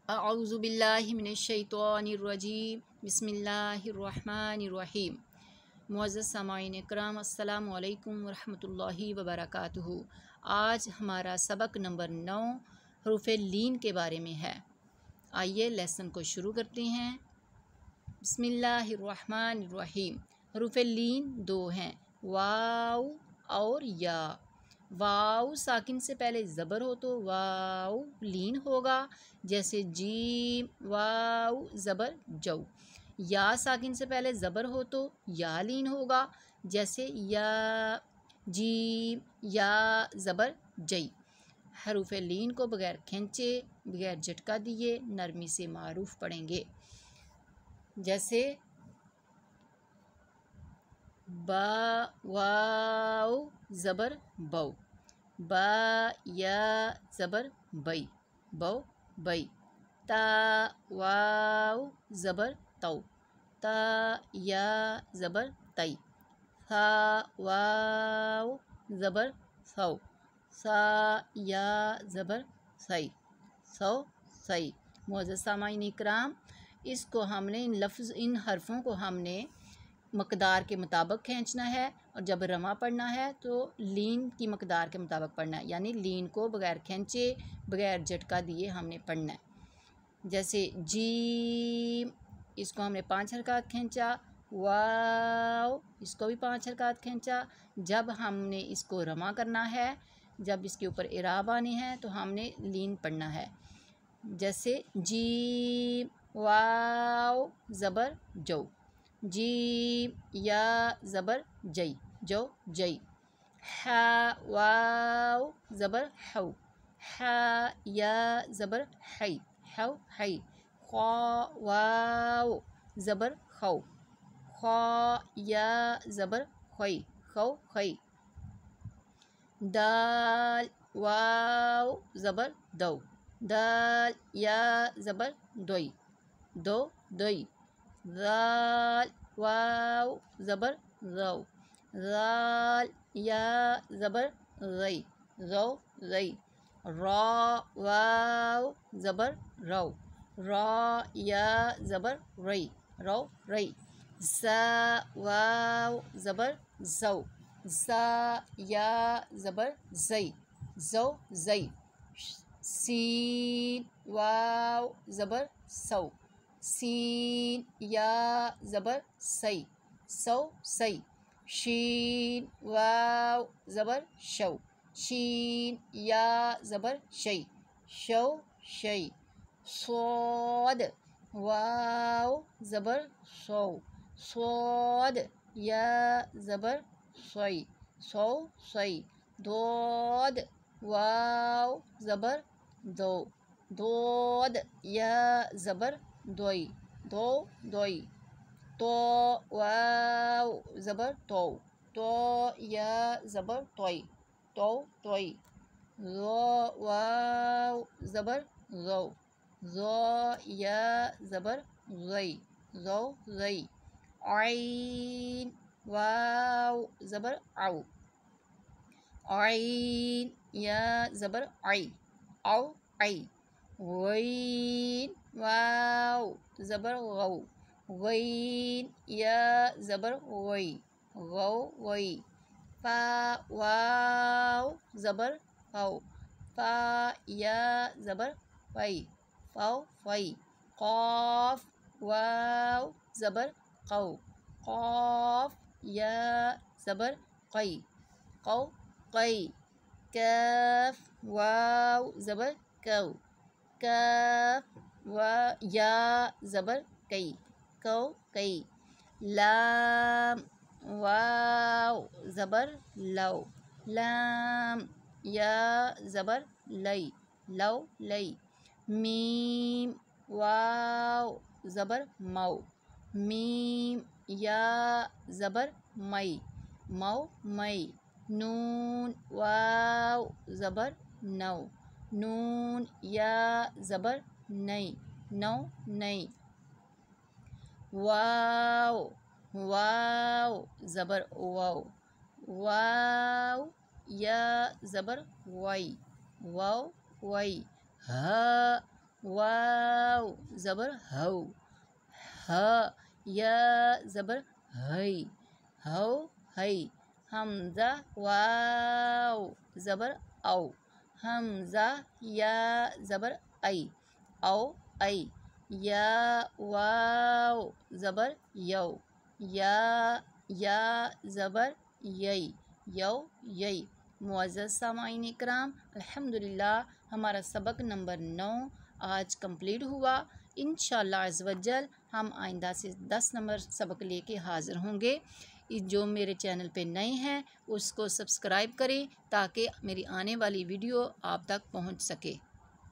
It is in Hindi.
अऊज़ु बिल्लाहि मिनश्शैतानिर्रजीम बिस्मिल्लाहिर्रहमानिर्रहीम। मुअज़्ज़ज़ सामाईन इकराम, अस्सलामु अलैकुम वरहमतुल्लाहि वबरकातुहू। आज हमारा सबक नंबर 9 हरूफ़े लीन के बारे में है। आइए लेसन को शुरू करते हैं। बिस्मिल्लाहिर्रहमानिर्रहीम। हरूफ़े लीन दो हैं, वाव और या। वाव साकिन से पहले ज़बर हो तो वाव लीन होगा, जैसे जीम वाव ज़बर जौ। या साकिन से पहले ज़बर हो तो या लीन होगा, जैसे या जीम या ज़बर जई। हरूफ़ लीन को बगैर खींचे बगैर झटका दिए नरमी से मारूफ पढ़ेंगे, जैसे बा वाव ज़बर बौ, बा या ज़बर बई बौ बई। ता वाव ज़बर तौ, ता या ज़बर तई। सा वाव ज़बर सौ, सा या ज़बर सई सौ सई। मुअज़्ज़ज़ सामाईन इकराम, इसको हमने इन हरफों को हमने मकदार के मुताबिक खींचना है, और जब रमा पढ़ना है तो लीन की मकदार के मुताबिक पढ़ना है, यानी लीन को बगैर खींचे बगैर झटका दिए हमने पढ़ना है। जैसे जीम, इसको हमने 5 हरकत खींचा, वाव इसको भी 5 हरकत खींचा। जब हमने इसको रमा करना है, जब इसके ऊपर इराब आने हैं तो हमने लीन पढ़ना है, जैसे जीम वाव ज़बर जौ, जीम या ज़बर जई जो जई। हा वाव ज़बर हौ, हा या ज़बर हई हौ हई। ख्वा वाव ज़बर खौ, ख्वा या ज़बर खई खौ खई। दाल वाव ज़बर दौ, दाल या ज़बर दोई दो दोई। ज़ाल वाव ज़बर ज़ौ, ज़ाल या ज़बर ज़ई ज़ौ ज़ई। रॉ वाव ज़बर रौ, रॉ या ज़बर रई रौ रई। ज़ा वाव ज़बर ज़ौ, ज़ा या ज़बर ज़ई ज़ौ ज़ई। सीन वाव ज़बर सौ, सीन या ज़बर सई सौ सई। शीन वाव ज़बर शौ, शीन या ज़बर शई शौ शई। स्वाद वाव ज़बर सौ, स्वाद या ज़बर सई सौ सई। दोद वाव ज़बर दो, दोद या ज़बर दोई दो दोई। तो वाव ज़बर तो, तो या ज़बर तोई तो तोई। ज़ो वाव ज़बर ज़ौ, ज़ो या ज़बर ज़ई ज़ौ ज़ई। आइन वाव ज़बर औ, आइन या ज़बर आई औ आई। गईन वाव ज़बर गौ, गईन या ज़बर गई गौ गई। फा वाव ज़बर फौ, फा या ज़बर फई फौ फई। क़ाफ वाव ज़बर कौ, क़ाफ या ज़बर कई कौ कई। काफ वाव ज़बर कौ, काफ वा या ज़बर कई कौ कई। लाम वाव ज़बर लौ, लाम या ज़बर लई लौ लई। मीम वाव ज़बर मौ, मीम या ज़बर मई मौ मई। नून वाव ज़बर नौ, नून या ज़बर नई नौ नई। वाव वाव ज़बर वाव, वाव या ज़बर वाई वाव वाई। हा वाव ज़बर हौ, ह या ज़बर है, हौ है। हमज़ा वाव ज़बर औ, हमज़ा या ज़बर ऐ, औ ऐ। या वाव ज़बर यौ, या ज़बर यै, यौ यै। मुअज़्ज़ज़ सामाईन इकराम, अल्हम्दुलिल्लाह हमारा सबक नंबर 9 आज कंप्लीट हुआ। इंशाअल्लाह अज़्ज़ वजल हम आइंदा से 10 नंबर सबक लेके हाज़िर होंगे। जो मेरे चैनल पे नए हैं उसको सब्सक्राइब करें ताकि मेरी आने वाली वीडियो आप तक पहुंच सके।